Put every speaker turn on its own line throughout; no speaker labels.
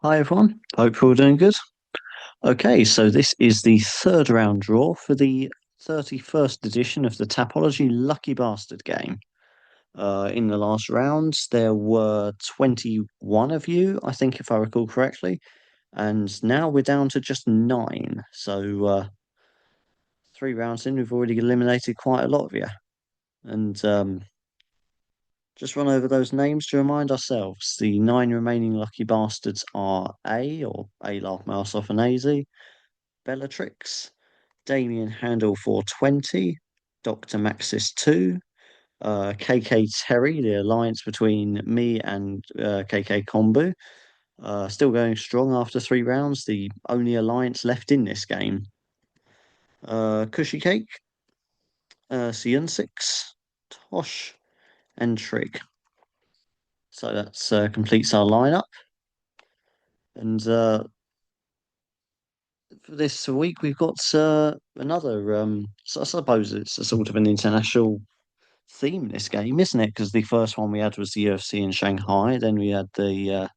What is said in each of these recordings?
Hi everyone, hope you're all doing good. Okay, so this is the third round draw for the 31st edition of the Tapology Lucky Bastard game. In the last round, there were 21 of you, I think, if I recall correctly, and now we're down to just nine. So, three rounds in, we've already eliminated quite a lot of you. And just run over those names to remind ourselves. The nine remaining Lucky Bastards are A, or A Laugh Mouse off an AZ, Bellatrix, Damien Handel 420, Dr. Maxis 2, KK Terry, the alliance between me and KK Kombu. Still going strong after three rounds, the only alliance left in this game. Cushy Cake, Sion 6, Tosh, and Trig. So that completes our lineup. And for this week, we've got another. So I suppose it's a sort of an international theme in this game, isn't it? Because the first one we had was the UFC in Shanghai, then we had the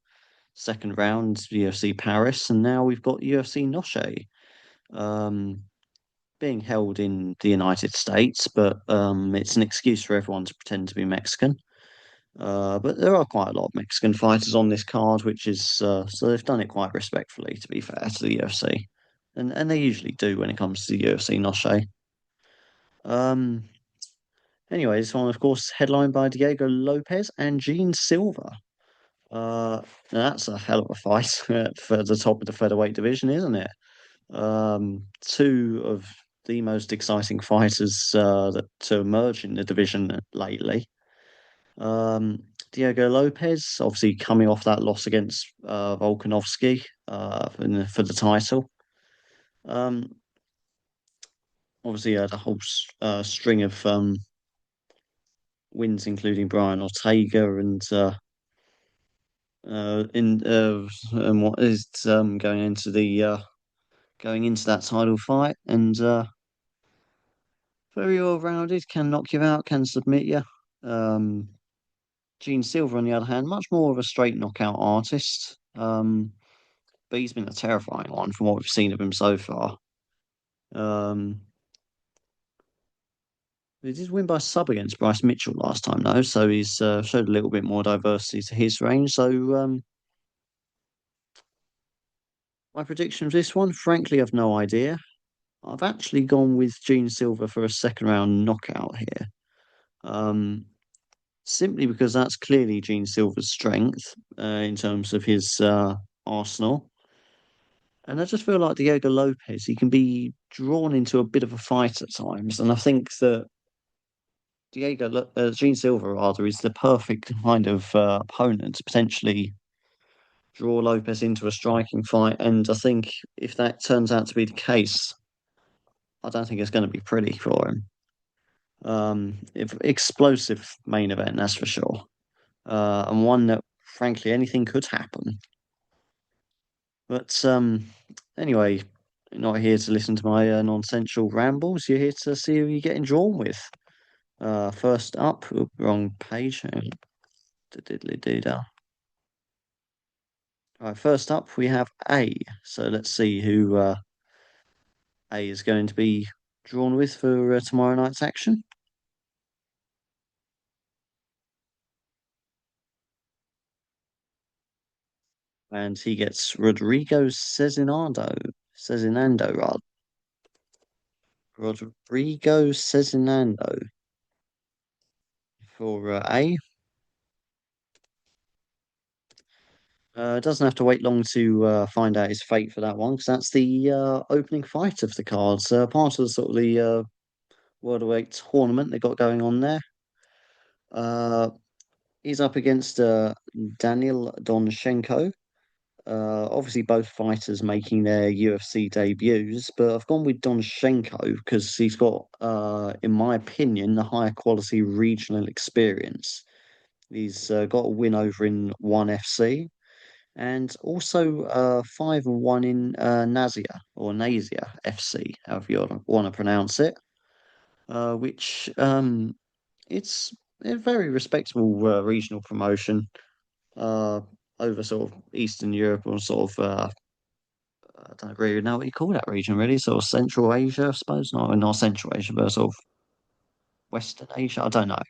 second round UFC Paris, and now we've got UFC Noche um, being held in the United States, but it's an excuse for everyone to pretend to be Mexican. But there are quite a lot of Mexican fighters on this card, which is so they've done it quite respectfully, to be fair to the UFC, and they usually do when it comes to the UFC Noche. Um, Anyway, this one, of course, headlined by Diego Lopez and Gene Silva. Uh, now that's a hell of a fight for the top of the featherweight division, isn't it? Two of the most exciting fighters that to emerge in the division lately. Um, Diego Lopez, obviously coming off that loss against Volkanovski for the title. Um, Obviously, had a whole string of wins, including Brian Ortega and what is going into that title fight, and very well rounded, can knock you out, can submit you. Um, Gene Silver, on the other hand, much more of a straight knockout artist. But he's been a terrifying one from what we've seen of him so far. Um, he did win by sub against Bryce Mitchell last time, though, so he's showed a little bit more diversity to his range. So my prediction of this one, frankly, I've no idea. I've actually gone with Gene Silver for a second round knockout here. Um, Simply because that's clearly Gene Silver's strength in terms of his arsenal. And I just feel like Diego Lopez, he can be drawn into a bit of a fight at times. And I think that Gene Silver, rather, is the perfect kind of opponent to potentially draw Lopez into a striking fight. And I think if that turns out to be the case, I don't think it's going to be pretty for him. If explosive main event, that's for sure. And one that, frankly, anything could happen. But anyway, you're not here to listen to my nonsensical rambles. You're here to see who you're getting drawn with. First up, wrong page. Diddly doo dah. All right, first up we have A. So let's see who A is going to be drawn with for tomorrow night's action. And he gets Rodrigo Cezinando, rather. Rodrigo Cezinando for A. Doesn't have to wait long to find out his fate for that one, because that's the opening fight of the cards. Part of the sort of the World tournament they got going on there. Uh, he's up against Daniel Donchenko. Obviously, both fighters making their UFC debuts, but I've gone with Donchenko because he's got, in my opinion, the higher quality regional experience. He's got a win over in ONE FC and also 5-1 in Nazia or Nasia FC, however you want to pronounce it, which it's a very respectable regional promotion. Uh, over sort of Eastern Europe or sort of I don't really know what you call that region really, sort of Central Asia, I suppose. Not Central Asia, but sort of Western Asia. I don't know.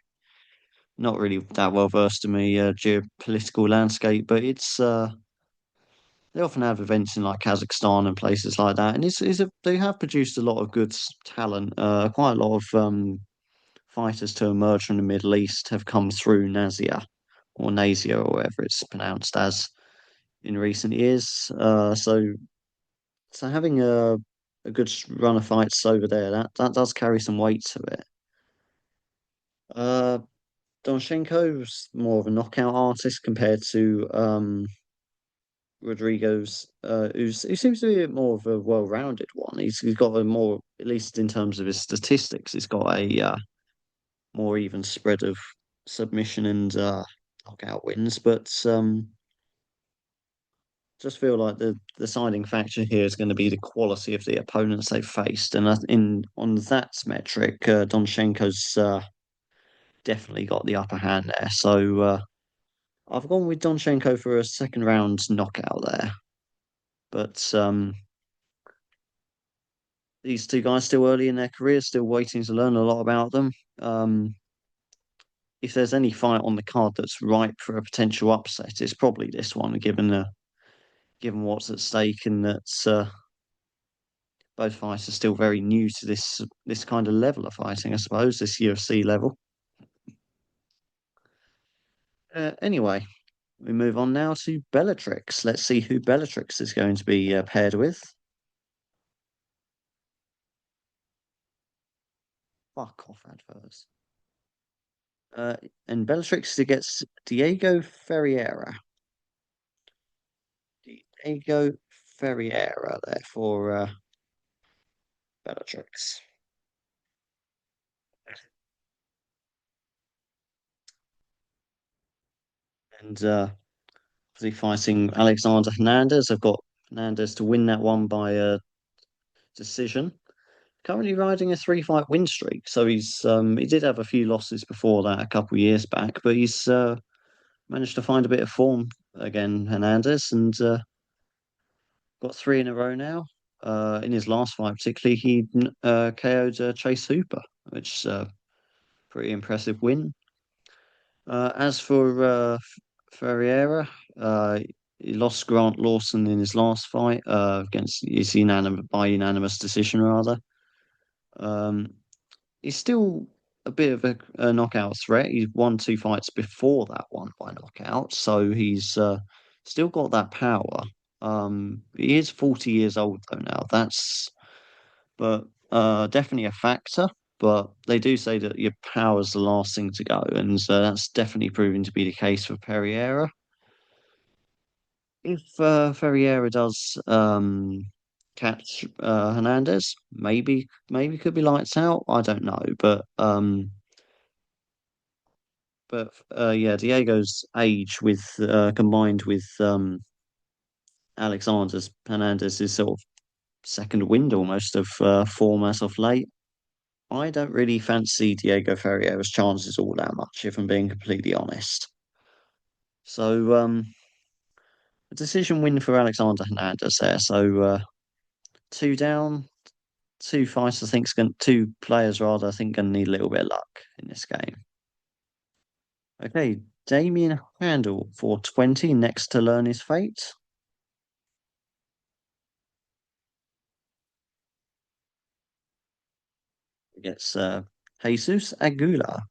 Not really that well versed in the geopolitical landscape, but it's they often have events in like Kazakhstan and places like that, and they have produced a lot of good talent. Quite a lot of fighters to emerge from the Middle East have come through Nazia or Nasia or whatever it's pronounced as in recent years. So having a good run of fights over there that does carry some weight to it. Uh, Donchenko's more of a knockout artist compared to Rodrigo's, who seems to be a bit more of a well-rounded one. He's got a more, at least in terms of his statistics, he's got a more even spread of submission and knockout wins. But just feel like the deciding factor here is going to be the quality of the opponents they've faced, and in on that metric, Donchenko's definitely got the upper hand there. So I've gone with Donchenko for a second round knockout there. But these two guys still early in their careers, still waiting to learn a lot about them. Um, if there's any fight on the card that's ripe for a potential upset, it's probably this one, given what's at stake and that both fights are still very new to this kind of level of fighting, I suppose, this UFC level. Anyway, we move on now to Bellatrix. Let's see who Bellatrix is going to be paired with. Fuck off, adverts. Uh, and Bellatrix gets Diego Ferreira. Diego Ferreira there for Bellatrix. And obviously fighting Alexander Hernandez. I've got Hernandez to win that one by decision. Currently riding a three-fight win streak, so he did have a few losses before that a couple of years back, but he's managed to find a bit of form again, Hernandez, and got three in a row now. In his last fight, particularly, he KO'd Chase Hooper, which is a pretty impressive win. As for Ferreira, uh, he lost Grant Lawson in his last fight against his unanimous decision rather. Um, he's still a bit of a knockout threat. He's won two fights before that one by knockout, so he's still got that power. He is 40 years old though now. But definitely a factor. But they do say that your power is the last thing to go, and that's definitely proving to be the case for Pereira. If Ferreira does catch Hernandez, maybe could be lights out. I don't know, but yeah, Diego's age with combined with Alexander's Hernandez's sort of second wind almost of form as of late. I don't really fancy Diego Ferreira's chances all that much, if I'm being completely honest. So a decision win for Alexander Hernandez there. So two down, two fights. Two players rather. I think going to need a little bit of luck in this game. Okay, Damien Handel for 20 next to learn his fate. Gets Jesus Aguilar.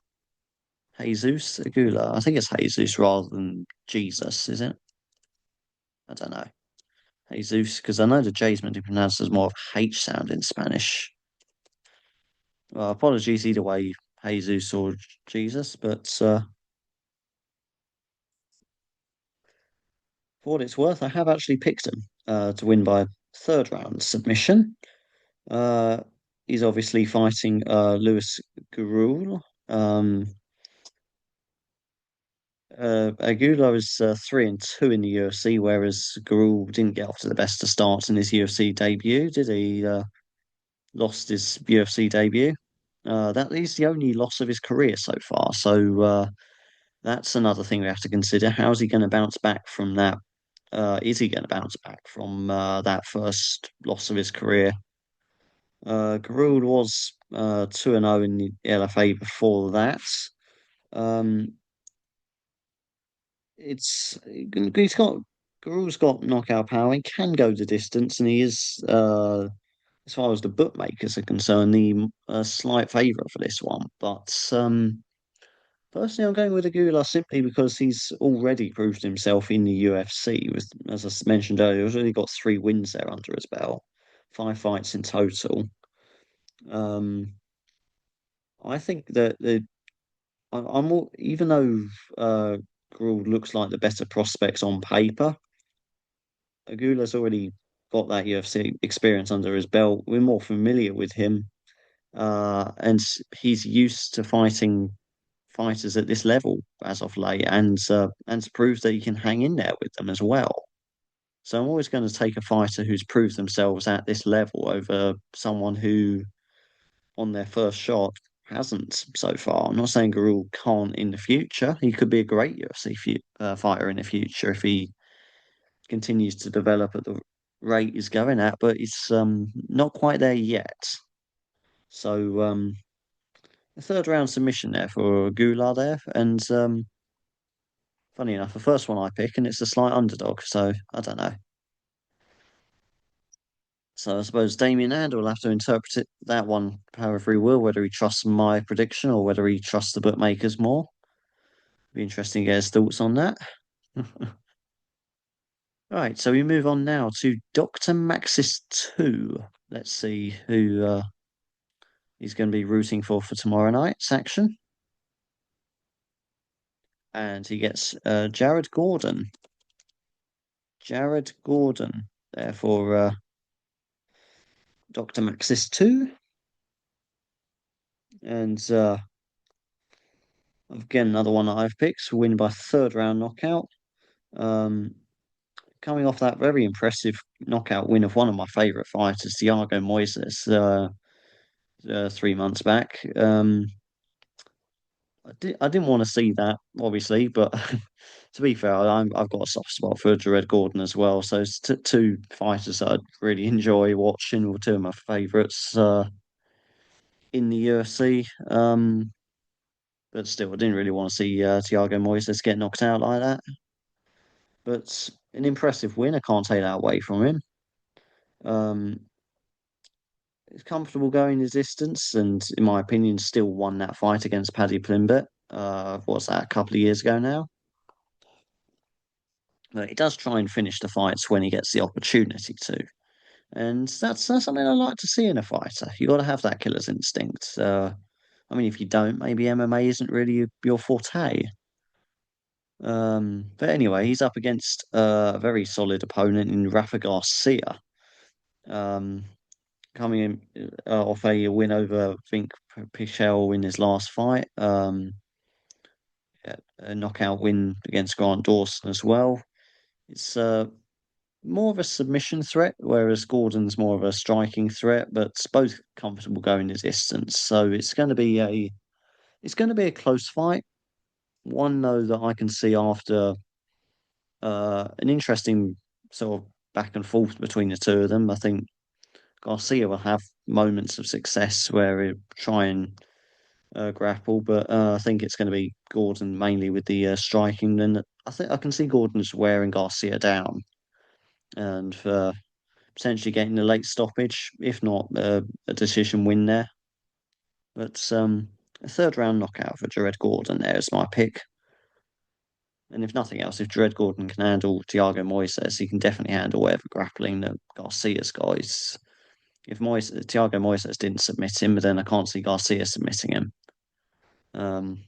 Jesus Aguilar. I think it's Jesus rather than Jesus, is it? I don't know. Jesus, because I know the J's meant to be pronounced as more of H sound in Spanish. Well, apologies either way, Jesus or Jesus, but for what it's worth, I have actually picked him to win by third round submission. Uh, he's obviously fighting Lewis Gurul. Aguilar is 3-2 in the UFC, whereas Gurul didn't get off to the best of starts in his UFC debut, did he? Lost his UFC debut. That is the only loss of his career so far. So That's another thing we have to consider. How's he going to bounce back from that? Is he going to bounce back from that first loss of his career? Garud was 2-0 in the LFA before that. Um, he's got Garud's got knockout power. He can go the distance, and he is, as far as the bookmakers are concerned, the slight favourite for this one. But personally, I'm going with Agula simply because he's already proved himself in the UFC. With, as I mentioned earlier, he's already got 3 wins there under his belt, 5 fights in total. Um, I think that I'm all, even though Gould looks like the better prospects on paper, Agula's already got that UFC experience under his belt. We're more familiar with him, and he's used to fighting fighters at this level as of late, and to prove that he can hang in there with them as well. So I'm always going to take a fighter who's proved themselves at this level over someone who, on their first shot, hasn't so far. I'm not saying Garul can't in the future. He could be a great UFC fighter in the future if he continues to develop at the rate he's going at, but it's not quite there yet. So a third round submission there for Goulart there, and funny enough, the first one I pick, and it's a slight underdog. So I don't know. So I suppose Damien Andor will have to interpret that one however he will, whether he trusts my prediction or whether he trusts the bookmakers more. Be interesting to get his thoughts on that. Right, so we move on now to Dr. Maxis 2. Let's see who he's going to be rooting for tomorrow night's action. And he gets Jared Gordon. Jared Gordon, therefore Dr. Maxis 2. And again, another one that I've picked, win by third round knockout. Um, Coming off that very impressive knockout win of one of my favourite fighters, Thiago Moises, 3 months back. I didn't want to see that, obviously, but to be fair, I've got a soft spot for Jared Gordon as well. So it's two fighters that I'd really enjoy watching, or two of my favourites in the UFC. But still, I didn't really want to see Thiago Moises get knocked out like that. But an impressive win, I can't take that away from him. Um, it's comfortable going the distance, and in my opinion, still won that fight against Paddy Plimbet. What's that, a couple of years ago now? But he does try and finish the fights when he gets the opportunity to, and that's something I like to see in a fighter. You got to have that killer's instinct. I mean, if you don't, maybe MMA isn't really your forte. But anyway, he's up against a very solid opponent in Rafa Garcia. Um, Coming in off a win over, I think, Pichel in his last fight. Yeah, a knockout win against Grant Dawson as well. It's more of a submission threat, whereas Gordon's more of a striking threat, but it's both comfortable going the distance. So it's going to be a close fight. One though that I can see after an interesting sort of back and forth between the two of them. I think Garcia will have moments of success where he'll try and grapple, but I think it's going to be Gordon mainly with the striking. Then I think I can see Gordon's wearing Garcia down and potentially getting a late stoppage, if not a decision win there. But a third round knockout for Jared Gordon there is my pick. And if nothing else, if Jared Gordon can handle Thiago Moises, he can definitely handle whatever grappling that Garcia's got. If Thiago Moises didn't submit him, but then I can't see Garcia submitting him. Um,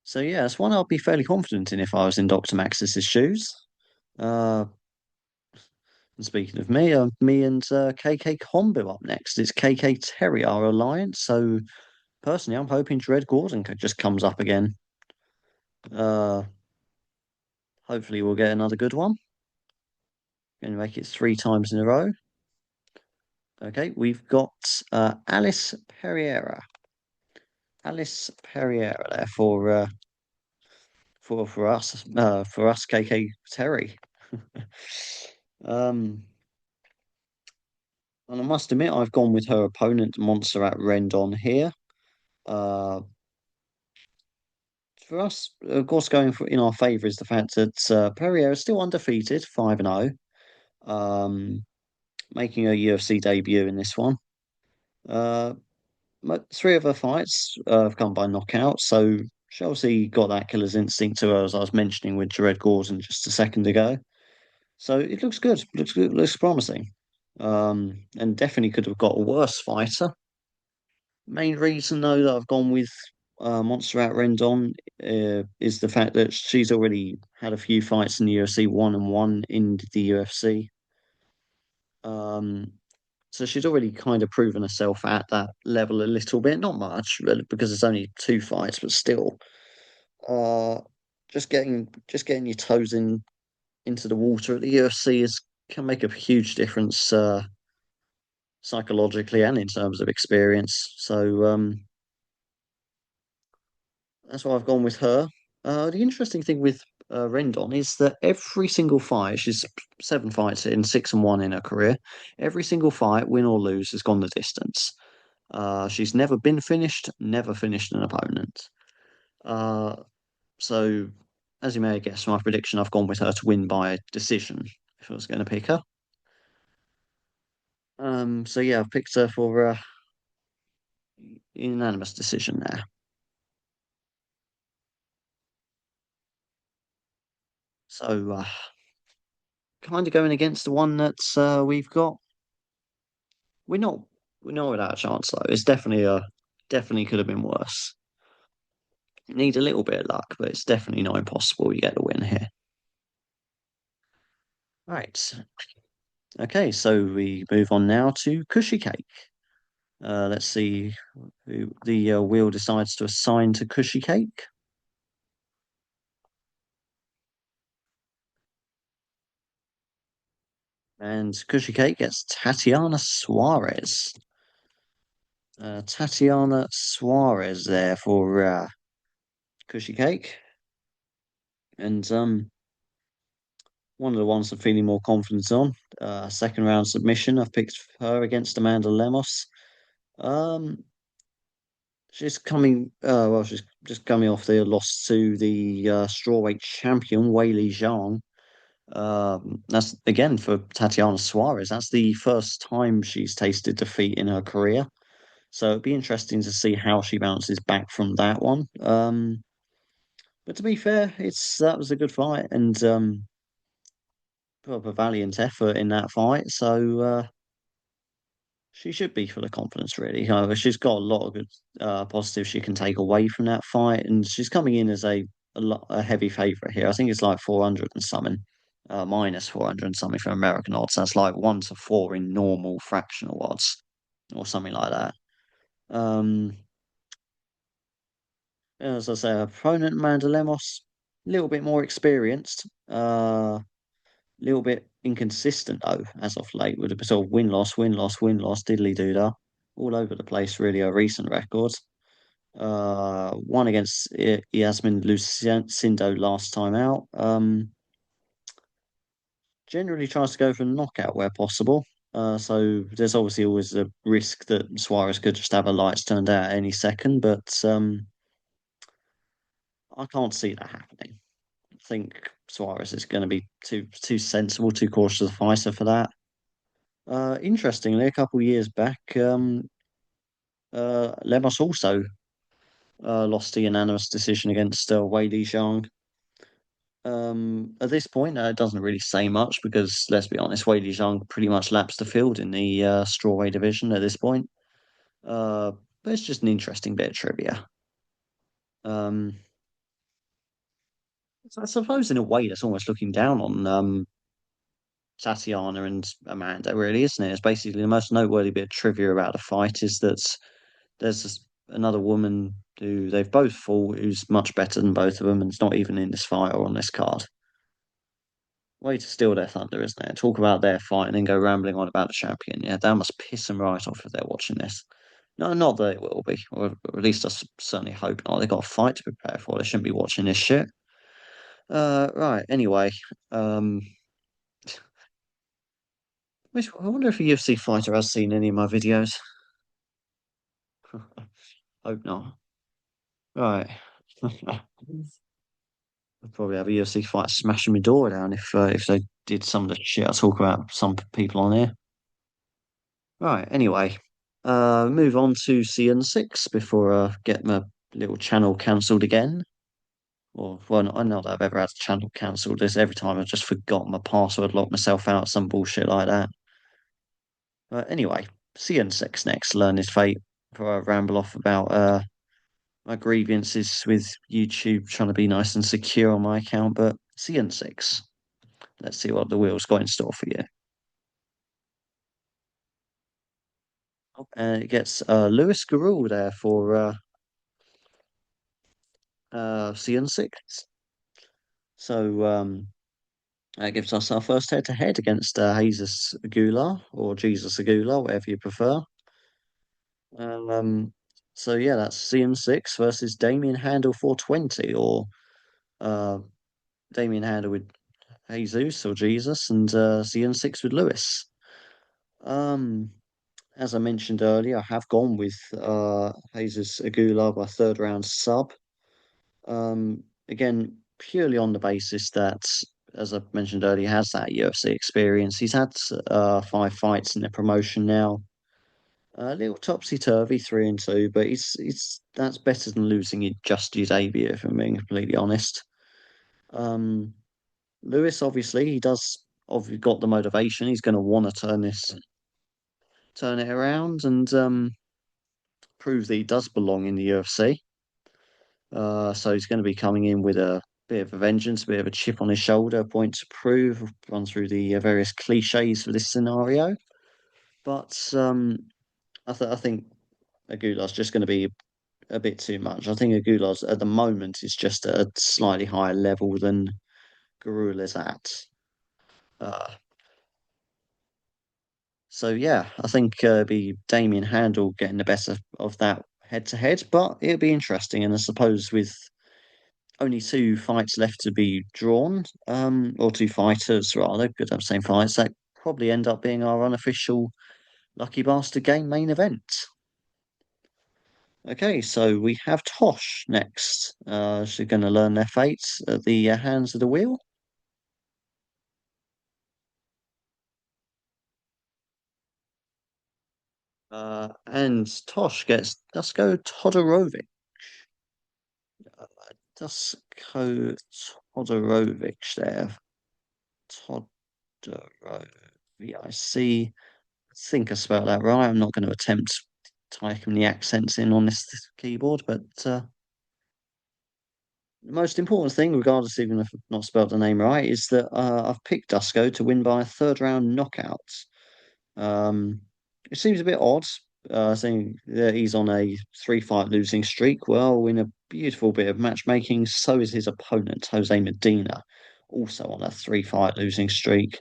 so yeah, it's one I'll be fairly confident in if I was in Dr. Maxis's shoes. Uh, and speaking of me, me and KK Combo up next. It's KK Terry, our alliance. So personally, I'm hoping Jared Gordon just comes up again. Uh, Hopefully, we'll get another good one. Going to make it 3 times in a row. Okay, we've got Alice Pereira. Alice Pereira there for us KK Terry. Um, and I must admit I've gone with her opponent Montserrat Rendon here. Uh, for us, of course, going for in our favour is the fact that Pereira is still undefeated, 5-0, making her UFC debut in this one. Uh, three of her fights have come by knockout, so she obviously got that killer's instinct to her, as I was mentioning with Jared Gordon just a second ago. So it looks good, looks good, looks promising. And definitely could have got a worse fighter. Main reason though that I've gone with Montserrat Rendon is the fact that she's already had a few fights in the UFC, one and one in the UFC. Um, so she's already kind of proven herself at that level a little bit, not much, really, because it's only two fights, but still, uh, just getting your toes into the water at the UFC is can make a huge difference psychologically and in terms of experience. So that's why I've gone with her. The interesting thing with Rendon is that every single fight, she's seven fights in, 6-1 in her career. Every single fight, win or lose, has gone the distance. She's never been finished, never finished an opponent. Uh, so, as you may have guessed, my prediction, I've gone with her to win by decision if I was going to pick her. So yeah, I've picked her for unanimous decision there. So, kind of going against the one that we've got. We're not we're not without a chance though. It's definitely could have been worse. Need a little bit of luck, but it's definitely not impossible you get the win here. Right. Okay, so we move on now to Cushy Cake. Let's see who the wheel decides to assign to Cushy Cake. And Cushy Cake gets Tatiana Suarez. Tatiana Suarez there for Cushy Cake. And one of the ones I'm feeling more confident on. Second round submission. I've picked her against Amanda Lemos. Um, she's just coming off the loss to the strawweight champion Weili Zhang. That's again for Tatiana Suarez. That's the first time she's tasted defeat in her career. So it'd be interesting to see how she bounces back from that one. But to be fair, it's that was a good fight and put up a valiant effort in that fight. So she should be full of confidence, really. However, she's got a lot of good positives she can take away from that fight, and she's coming in as a heavy favourite here. I think it's like 400 and something, minus 400 and something for American odds. That's like 1 to 4 in normal fractional odds, or something like that. Um, as I say, her opponent Amanda Lemos, a little bit more experienced, little bit inconsistent though, as of late, with a sort of win loss, win loss, win loss, diddly doo dah, all over the place. Really, her recent records. One against Yasmin Lucindo last time out. Generally tries to go for a knockout where possible. So there's obviously always a risk that Suarez could just have her lights turned out any second, but I can't see that happening. I think Suarez is going to be too sensible, too cautious of the fighter for that. Interestingly, a couple of years back, Lemos also lost a unanimous decision against Weili Zhang. At this point, it doesn't really say much because, let's be honest, Weili Zhang pretty much laps the field in the strawweight division at this point. Uh, but it's just an interesting bit of trivia. Um, so I suppose in a way that's almost looking down on Tatiana and Amanda, really, isn't it? It's basically the most noteworthy bit of trivia about the fight is that another woman who they've both fought who's much better than both of them and it's not even in this fight or on this card. Way to steal their thunder, isn't it? Talk about their fight and then go rambling on about the champion. Yeah, that must piss them right off if they're watching this. No, not that it will be, or at least certainly hope not. They've got a fight to prepare for. They shouldn't be watching this shit. Right. Anyway, um, I wonder if a UFC fighter has seen any of my videos. Hope not. Right. I'd probably have a UFC fight smashing my door down if they did some of the shit I talk about some people on here. Right. Anyway, move on to CN6 before I get my little channel cancelled again. Or well, I know that I've ever had a channel cancelled. This every time I've just forgotten my password, locked myself out, some bullshit like that. Anyway, CN6 next. Learn his fate. Before I ramble off about my grievances with YouTube trying to be nice and secure on my account, but CN6. Let's see what the wheel's got in store for you. And it gets Lewis Garul there for CN6. So that gives us our first head-to-head against Jesus Aguilar or Jesus Aguilar, whatever you prefer. Um, so yeah, that's CN6 versus Damien Handel 420, or uh, Damien Handel with Jesus or Jesus, and CN6 with Lewis. Um, as I mentioned earlier, I have gone with Jesus Aguilar by third round sub. Again, purely on the basis that, as I mentioned earlier, he has that UFC experience. He's had five fights in the promotion now. A little topsy turvy, 3-2, but it's that's better than losing it just his debut, if I'm being completely honest. Um, Lewis, obviously, he does obviously got the motivation. He's going to want to turn it around and prove that he does belong in the UFC. So he's going to be coming in with a bit of a vengeance, a bit of a chip on his shoulder, a point to prove, run through the various cliches for this scenario. But I think Aguilar's just going to be a bit too much. I think Aguilar's at the moment is just at a slightly higher level than Garul is at. Uh, so yeah, I think be Damien Handel getting the better of that head to head, but it'll be interesting. And I suppose with only two fights left to be drawn, or two fighters rather, could have same fights, that probably end up being our unofficial Lucky Bastard Game main event. Okay, so we have Tosh next. She's going to learn their fates at the hands of the wheel. And Tosh gets Dusko Todorovic. Uh, Dusko Todorovic there. Todorovic. I see. I think I spelled that right. I'm not going to attempt typing the accents in on this keyboard, but the most important thing, regardless even if I've not spelled the name right, is that I've picked Dusko to win by a third round knockout. Um, it seems a bit odd, saying that he's on a three-fight losing streak. Well, in a beautiful bit of matchmaking, so is his opponent, Jose Medina, also on a three-fight losing streak.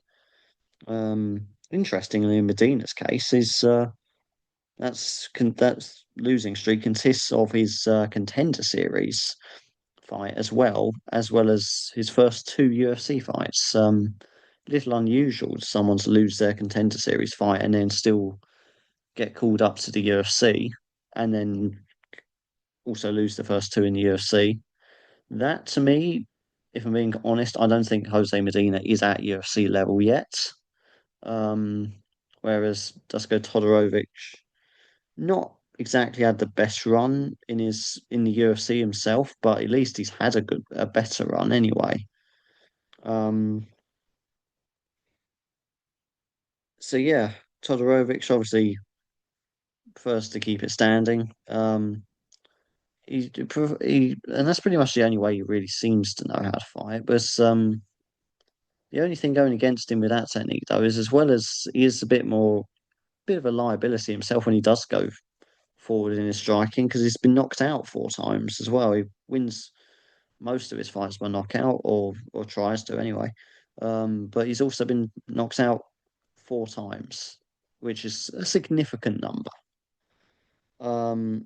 Interestingly, in Medina's case, is that's losing streak consists of his contender series fight as well as his first two UFC fights. Little unusual for someone to lose their contender series fight and then still get called up to the UFC and then also lose the first two in the UFC. That to me, if I'm being honest, I don't think Jose Medina is at UFC level yet. Um, whereas Dusko Todorovic not exactly had the best run in the UFC himself, but at least he's had a better run anyway. Um, so yeah, Todorovic obviously first to keep it standing. And that's pretty much the only way he really seems to know how to fight. But the only thing going against him with that technique though is as well as he is a bit of a liability himself when he does go forward in his striking because he's been knocked out four times as well. He wins most of his fights by knockout or tries to anyway. But he's also been knocked out four times, which is a significant number. Um,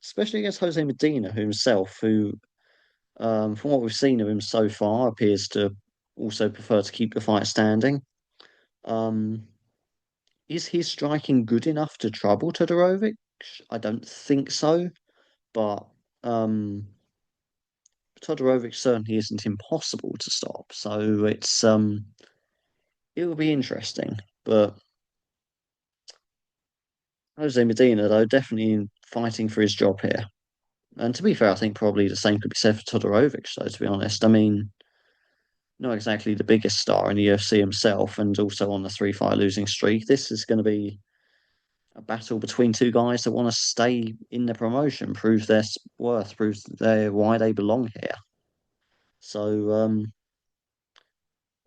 especially against Jose Medina himself, who, from what we've seen of him so far, appears to also prefer to keep the fight standing. Um, is his striking good enough to trouble Todorovic? I don't think so, but um, Todorovic certainly isn't impossible to stop. So it will be interesting. But Jose Medina, though, definitely fighting for his job here. And to be fair, I think probably the same could be said for Todorovic, so to be honest. I mean, not exactly the biggest star in the UFC himself, and also on the three-fight losing streak. This is going to be a battle between two guys that want to stay in the promotion, prove their worth, prove their why they belong here. So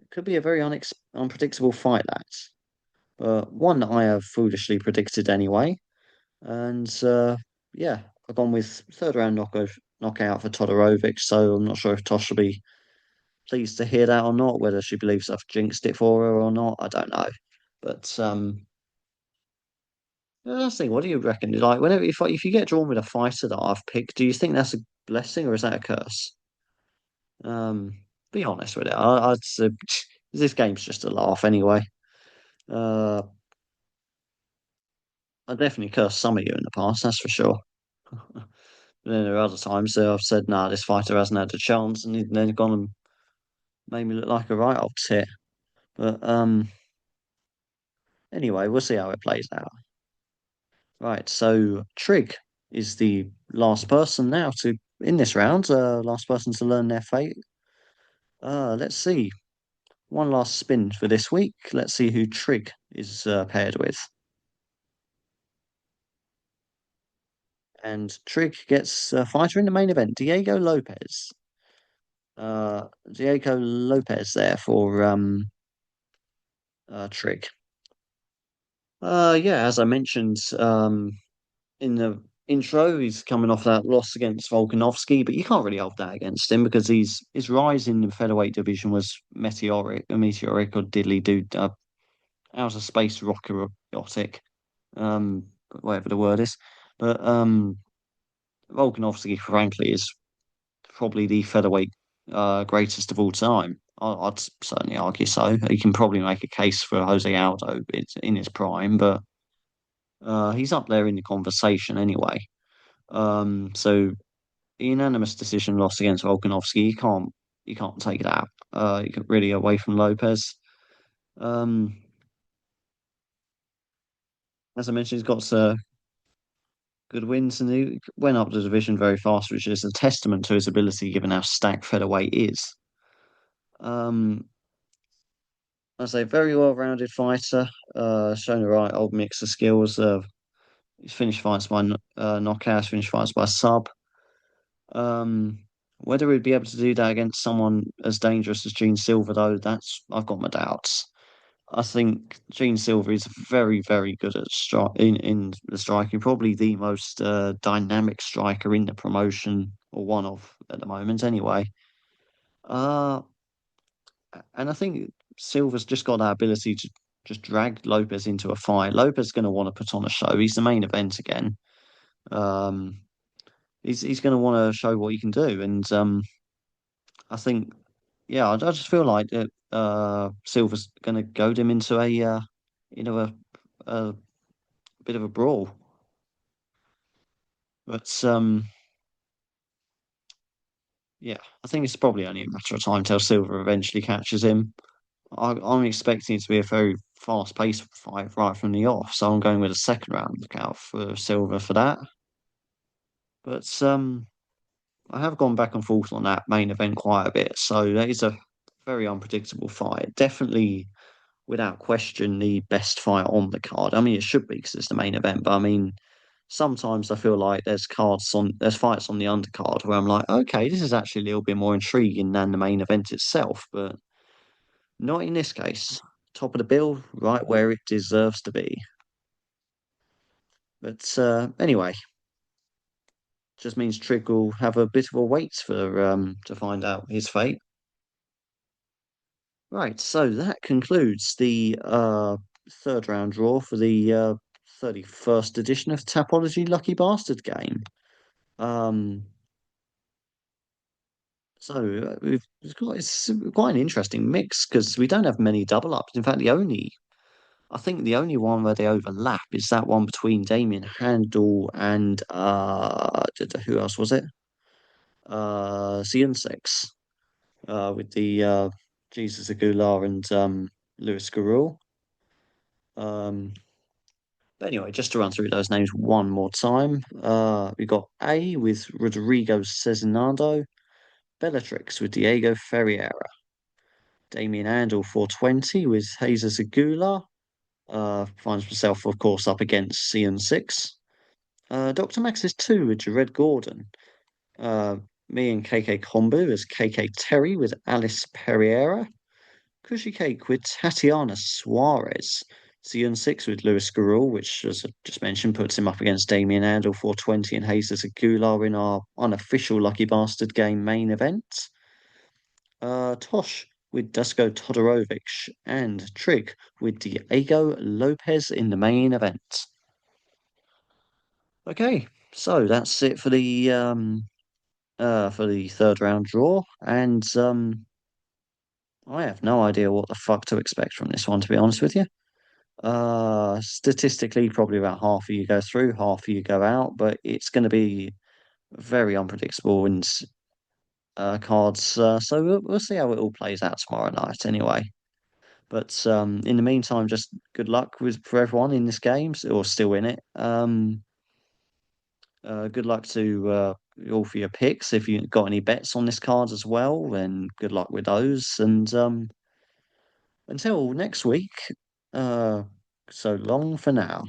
it could be a very unpredictable fight, that. But one that I have foolishly predicted anyway. And yeah, I've gone with third round knockout for Todorovic. So I'm not sure if Tosh will be pleased to hear that or not, whether she believes I've jinxed it for her or not. I don't know. But let's see. What do you reckon? Like, whenever if you get drawn with a fighter that I've picked, do you think that's a blessing or is that a curse? Um, be honest with it. I'd say this game's just a laugh anyway. Uh, I definitely cursed some of you in the past, that's for sure. But then there are other times that I've said, "Nah, this fighter hasn't had a chance," and then gone and made me look like a right old tit. But anyway, we'll see how it plays out. Right, so Trig is the last person now to in this round, last person to learn their fate. Let's see. One last spin for this week. Let's see who Trig is paired with. And Trig gets a fighter in the main event, Diego Lopez. Diego Lopez there for Trig. Yeah, as I mentioned in the intro, he's coming off that loss against Volkanovski, but you can't really hold that against him because his rise in the featherweight division was meteoric or diddly do outer space rocket, whatever the word is. But Volkanovski, frankly, is probably the featherweight greatest of all time. I'd certainly argue so. He can probably make a case for Jose Aldo in his prime, but he's up there in the conversation anyway. So unanimous decision loss against Volkanovski. You can't take that really away from Lopez. Um, as I mentioned, he's got good wins and he went up the division very fast, which is a testament to his ability given how stacked featherweight is. Um, as a very well-rounded fighter, shown the right old mix of skills. He's finished fights by knockout, finished fights by sub. Um, whether he'd be able to do that against someone as dangerous as Gene Silver, though, that's I've got my doubts. I think Gene Silver is very, very good at in the striking, probably the most dynamic striker in the promotion, or one of at the moment, anyway. Uh, and I think Silver's just got that ability to just drag Lopez into a fight. Lopez is going to want to put on a show. He's the main event again. Um, he's going to want to show what he can do, and I think, yeah, I just feel like that Silver's going to goad him into you know, a bit of a brawl. But yeah, I think it's probably only a matter of time till Silver eventually catches him. I'm expecting it to be a very fast-paced fight right from the off, so I'm going with a second round lookout for Silver for that. But I have gone back and forth on that main event quite a bit, so that is a very unpredictable fight. Definitely, without question, the best fight on the card. I mean, it should be because it's the main event, but I mean, sometimes I feel like there's fights on the undercard where I'm like, okay, this is actually a little bit more intriguing than the main event itself, but not in this case. Top of the bill, right where it deserves to be. But anyway, just means Trig will have a bit of a wait for to find out his fate. Right, so that concludes the third round draw for the 31st edition of Tapology Lucky Bastard Game. Um, it's quite an interesting mix because we don't have many double ups. In fact, I think the only one where they overlap is that one between Damien Handel and who else was it? CN6 with the Jesus Aguilar and Lewis Garrul. Um, but anyway, just to run through those names one more time. We got A with Rodrigo Cezinando, Bellatrix with Diego Ferreira, Damien Andel 420 with Jesus Aguilar. Finds himself, of course, up against CN6. Dr. Max's 2 with Jared Gordon. Uh, Me and KK Kombu as KK Terry with Alice Pereira. Cushy Cake with Tatiana Suarez. CN6 with Lewis Garrul, which, as I just mentioned, puts him up against Damien Andel 420 and Jesus Aguilar in our unofficial Lucky Bastard game main event. Tosh with Dusko Todorovic and Trig with Diego Lopez in the main event. Okay, so that's it for the third round draw, and I have no idea what the fuck to expect from this one, to be honest with you. Statistically, probably about half of you go through, half of you go out, but it's going to be very unpredictable and cards. So we'll see how it all plays out tomorrow night, anyway. But in the meantime, just good luck for everyone in this game or still in it. Good luck to all for your picks. If you got any bets on this card as well, then good luck with those. And until next week, uh, so long for now.